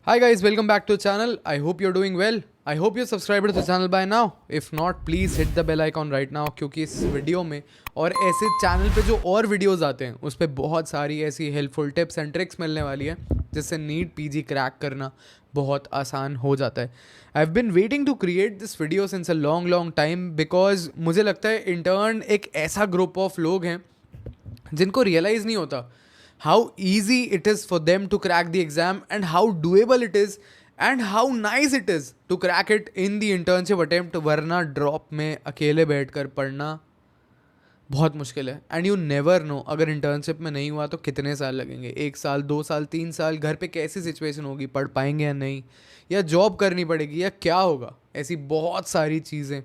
Hi guys, welcome back to the channel. I hope you're doing well. I hope you're subscribed to the channel by now. If not, please hit the bell icon right now क्योंकि इस video में और ऐसे channel पे जो और videos आते हैं उस पर बहुत सारी ऐसी हेल्पफुल टिप्स एंड ट्रिक्स मिलने वाली है जिससे नीट पीजी क्रैक करना बहुत आसान हो जाता है. I have been waiting to create this video since a long time because मुझे लगता है इंटर्न एक ऐसा ग्रुप ऑफ लोग हैं जिनको रियलाइज़ नहीं होता how easy it is for them to crack the exam and how doable it is and how nice it is to crack it in the internship attempt. वरना drop में अकेले बैठकर पढ़ना बहुत मुश्किल है एंड यू नेवर नो अगर internship में नहीं हुआ तो कितने साल लगेंगे, 1 साल 2 साल 3 साल, घर पे कैसी सिचुएशन होगी, पढ़ पाएंगे या नहीं, या जॉब करनी पड़ेगी या क्या होगा. ऐसी बहुत सारी चीज़ें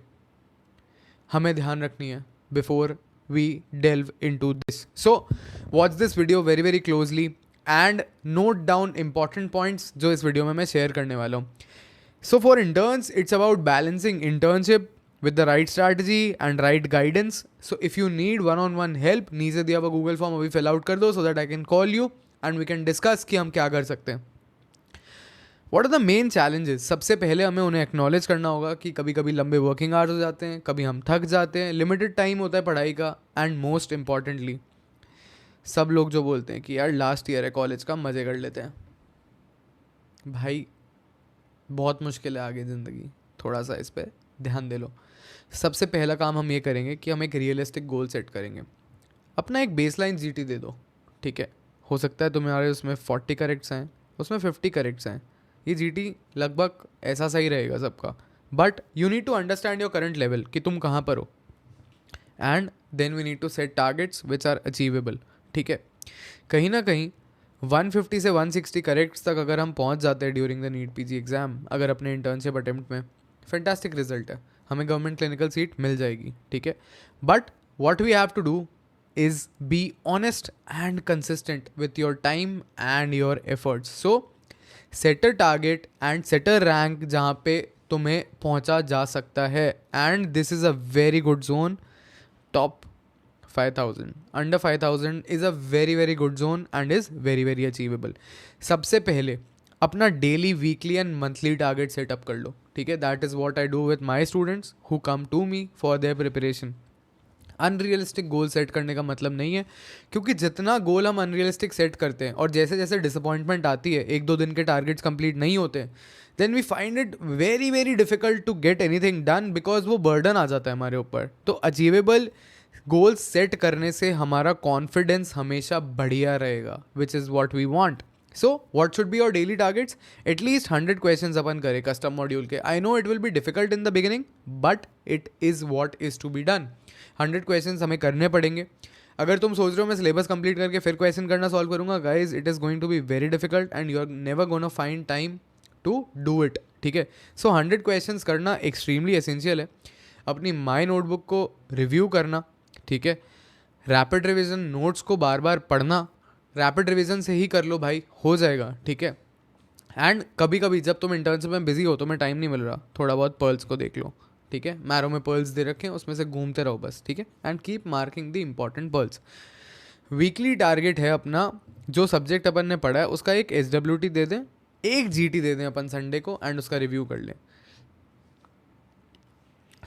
हमें ध्यान रखनी है before we delve into this. So watch this video very closely and note down important points जो इस वीडियो में मैं शेयर करने वाला हूँ. So for interns it's about balancing internship with the right strategy and right guidance. So if you need one-on-one help, नीचे दिया हुआ Google form अभी fill out कर दो so that I can call you and we can discuss कि हम क्या कर सकते हैं. What are the main challenges? सबसे पहले हमें उन्हें एक्नॉलेज करना होगा कि कभी कभी लंबे वर्किंग आवर्स हो जाते हैं, कभी हम थक जाते हैं, लिमिटेड टाइम होता है पढ़ाई का, एंड मोस्ट इम्पॉर्टेंटली सब लोग जो बोलते हैं कि यार लास्ट ईयर है कॉलेज का, मज़े कर लेते हैं. भाई बहुत मुश्किल है आगे ज़िंदगी, थोड़ा सा इस पर ध्यान दे लो. सबसे पहला काम हम ये करेंगे कि हम एक रियलिस्टिक गोल सेट करेंगे. अपना एक बेसलाइन जीटी दे दो, ठीक है. हो सकता है तुम्हारे उसमें 40 करेक्ट्स हैं, उसमें 50 करेक्ट्स हैं, ये जीटी लगभग ऐसा सही रहेगा सबका. But you need to understand your current level कि तुम कहाँ पर हो, and then we need to set targets which are achievable. ठीक है, कहीं ना कहीं 150 से 160 करेक्ट्स तक अगर हम पहुँच जाते हैं during the NEET PG exam, अगर अपने इंटर्नशिप अटेम्प्ट में, फैंटास्टिक रिजल्ट है, हमें गवर्नमेंट क्लिनिकल सीट मिल जाएगी. ठीक है, but what we have to do is be honest and consistent with your time and your efforts. So set a target and set a rank जहाँ पे तुम्हें पहुँचा जा सकता है, and this is a very good zone. Top 5000 under 5000 is a very good zone and is very achievable. सबसे पहले अपना daily, weekly and monthly target setup कर लो. ठीक है, that is what I do with my students who come to me for their preparation. Unrealistic goal set करने का मतलब नहीं है, क्योंकि जितना गोल हम अनरियलिस्टिक सेट करते हैं और जैसे जैसे डिसअपॉइंटमेंट आती है, 1-2 दिन के टारगेट्स कंप्लीट नहीं होते, then we find it very difficult to get anything done because वो बर्डन आ जाता है हमारे ऊपर. तो अचीवेबल गोल्स सेट करने से हमारा कॉन्फिडेंस हमेशा बढ़िया रहेगा, which is what we want. So what should be your daily targets? At least 100 question अपन करें कस्टम मॉड्यूल के. I know it will be difficult in the beginning but it is what is to be done. 100 question हमें करने पड़ेंगे. अगर तुम सोच रहे हो मैं सिलेबस कंप्लीट करके फिर क्वेश्चन करना सॉल्व करूंगा, guys it is going to be very difficult and you are never gonna find time to do it. ठीक है, सो 100 क्वेश्चन करना एक्सट्रीमली एसेंशियल है. अपनी माई नोटबुक को रिव्यू करना, ठीक है. रैपिड रिविजन नोट्स को बार बार पढ़ना, रैपिड रिविजन से ही कर लो भाई, हो जाएगा. ठीक है, एंड कभी कभी जब तुम इंटर्नशिप में बिजी हो, तुम्हें टाइम नहीं मिल रहा, थोड़ा बहुत पर्ल्स को देख लो. ठीक है, मैरो में पर्ल्स दे रखे हैं, उसमें से घूमते रहो बस. ठीक है, and keep marking the important pearls. Weekly target है अपना, जो सब्जेक्ट अपन ने पढ़ा है उसका एक SWT दे दें, एक GT दे दें अपन संडे को, एंड उसका रिव्यू कर लें.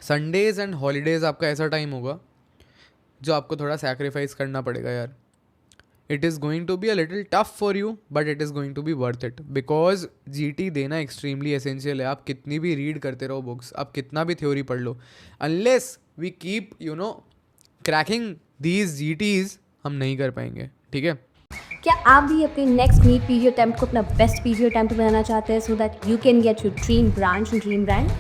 संडेज एंड हॉलीडेज आपका ऐसा टाइम होगा जो आपको थोड़ा सैक्रिफाइस करना पड़ेगा यार. It is going to be a little tough for you but it is going to be worth it because GT देना एक्सट्रीमली एसेंशियल है. आप कितनी भी रीड करते रहो बुक्स, आप कितना भी थ्योरी पढ़ लो, unless we keep cracking these GTs, हम नहीं कर पाएंगे. ठीक है, क्या आप भी अपने नेक्स्ट नीट पीजी अटेम्प्ट को अपना बेस्ट पीजी अटेम्प्ट बनाना चाहते हैं so that you can get your dream branch and dream brand?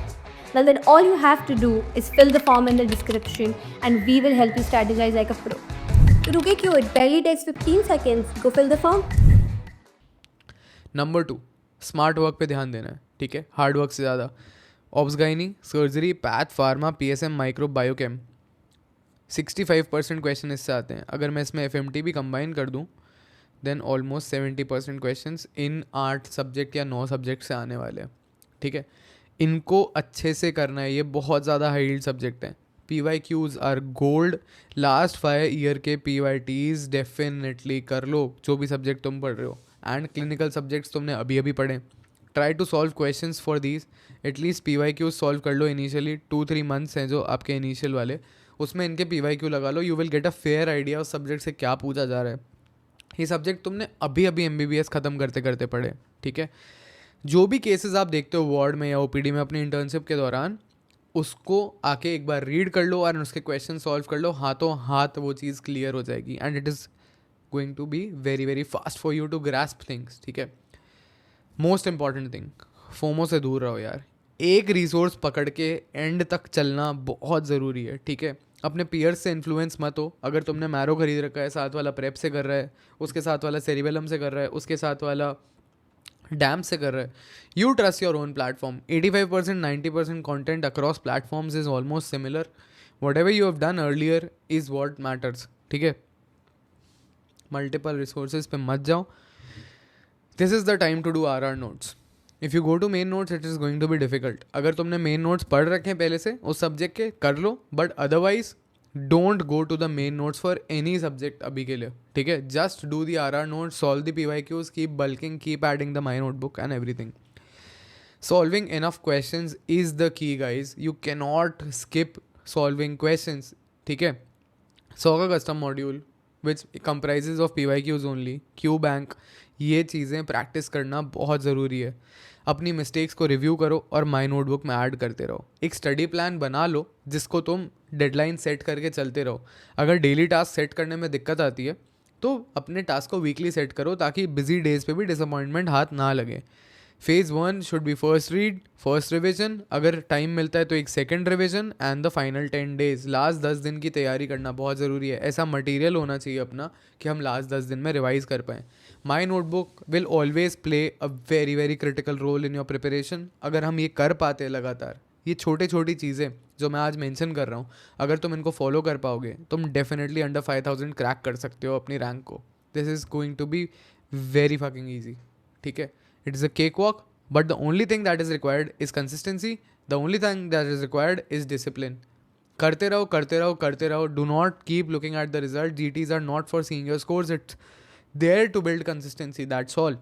Well, then all you have to do is fill the form in the description and we will help you strategize like a pro. तो रुके क्यों? It barely takes 15 seconds. Go fill the form. Number 2, smart work पे ध्यान देना है. ठीक है, hard work से ज़्यादा. Obs gynae, surgery, path, pharma, PSM, micro, biochem, 65% question इससे आते हैं. अगर मैं इसमें FMT भी कंबाइन कर दूँ then almost 70% question in 8 subject या 9 सब्जेक्ट से आने वाले हैं. ठीक है, इनको अच्छे से करना है, ये बहुत ज़्यादा हाई यील्ड सब्जेक्ट हैं. PYQs are gold. Last 5 year के PYTs डेफिनेटली कर लो, जो भी सब्जेक्ट तुम पढ़ रहे हो, एंड क्लिनिकल सब्जेक्ट्स तुमने अभी पढ़े. Try to solve questions for these, at least PYQ solve कर लो इनिशियली, 2-3 मंथ्स हैं जो आपके इनिशियल वाले, उसमें इनके PYQ लगा लो, you will get a fair idea उस सब्जेक्ट से क्या पूछा जा रहा है। ये सब्जेक्ट तुमने अभी अभी MBBS ख़त्म करते करते पढ़े, ठीक है। जो भी केसेस आप देखते हो वार्ड में या OPD में अपनी इंटर्नशिप के दौरान, उसको आके एक बार रीड कर लो और उसके क्वेश्चन सॉल्व कर लो, हाथों हाथ वो चीज़ क्लियर हो जाएगी and it is going to be very very fast for you to grasp things, ठीक है। मोस्ट इंपॉर्टेंट थिंग, फोमो से दूर रहो यार। एक रिसोर्स पकड़ के एंड तक चलना बहुत ज़रूरी है, ठीक है। अपने पीयर्स से इन्फ्लुएंस मत हो। अगर तुमने मैरो खरीद रखा है, साथ वाला प्रेप से कर रहा है, उसके साथ वाला सेरिबेलम से कर रहा है, उसके साथ वाला डैम से कर रहा है, you trust your own platform. 85% 90% content across platforms is almost similar. Whatever you have done earlier is what matters, ठीक है। मल्टीपल रिसोर्सेज पे मत जाओ। This is the time to do RR notes. If you go to main notes it is going to be difficult. अगर तुमने main notes पढ़ रखे हैं पहले से उस सब्जेक्ट के, कर लो, but otherwise don't go to the main notes for any subject अभी के लिए, ठीक है। Just do the RR notes, solve the PYQs, keep bulking, keep adding the my notebook and everything. Solving enough questions is the key, guys. You cannot skip solving questions, ठीक है। 100 का custom module which comprises of PYQs only, Q bank, ये चीज़ें practice करना बहुत ज़रूरी है। अपनी मिस्टेक्स को रिव्यू करो और माई नोटबुक में ऐड करते रहो। एक स्टडी प्लान बना लो जिसको तुम डेडलाइन सेट करके चलते रहो। अगर डेली टास्क सेट करने में दिक्कत आती है तो अपने टास्क को वीकली सेट करो ताकि बिजी डेज पे भी डिसअपॉइंटमेंट हाथ ना लगे। Phase 1 should be first read, first revision, अगर टाइम मिलता है तो एक second revision and the final 10 days. Last 10 दिन की तैयारी करना बहुत ज़रूरी है। ऐसा मटेरियल होना चाहिए अपना कि हम लास्ट 10 दिन में रिवाइज कर पाएँ। My notebook will always play a very very critical role in your preparation. अगर हम ये कर पाते हैं लगातार, ये छोटी छोटी चीज़ें जो मैं आज मेंशन कर रहा हूँ, अगर तुम इनको फॉलो कर पाओगे तुम डेफिनेटली अंडर 5000 क्रैक कर सकते हो अपनी रैंक को। This is going to be very fucking easy, ठीक है। It is a cakewalk, but the only thing that is required is consistency. The only thing that is required is discipline. करते रहो करते रहो करते रहो. Do not keep looking at the result. GTs are not for seeing your scores. It's there to build consistency. That's all.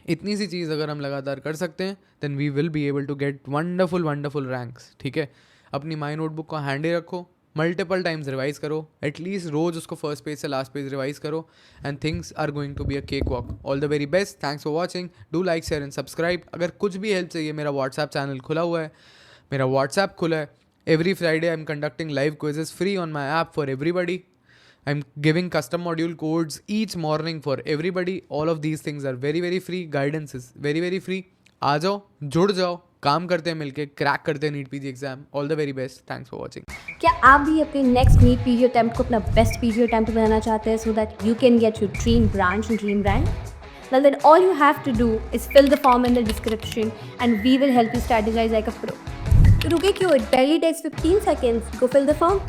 इतनी सी चीज़ अगर हम लगातार कर सकते हैं then we will be able to get wonderful ranks, ठीक है। अपनी माई नोटबुक को हैंडी रखो, मल्टीपल टाइम्स रिवाइज करो, एटलीस्ट रोज उसको फर्स्ट पेज से लास्ट पेज रिवाइज करो and things are going to be a cake walk. All the very best, thanks for watching, do like share and subscribe. अगर कुछ भी help चाहिए मेरा व्हाट्सएप चैनल खुला हुआ है, मेरा व्हाट्सएप खुला है। Every Friday I am conducting live quizzes free on my app for everybody. I am giving custom module codes each morning for everybody. All of these things are very very free, guidance is very very free. आ जाओ, जुड़ जाओ, काम करते हैं मिलके, crack करते हैं NEET PG exam. All the very best, thanks for watching. क्या आप भी अपने नेक्स्ट नीट पीजी अटेम्प्ट को अपना बेस्ट पीजी अटेम्प्ट बनाना चाहते हैं so that you can get your dream branch and dream brand? Well, then all you have to do is fill the form in the description and we will help you strategize like a pro. तो रुके क्यों? It barely takes 15 seconds. Go fill the form.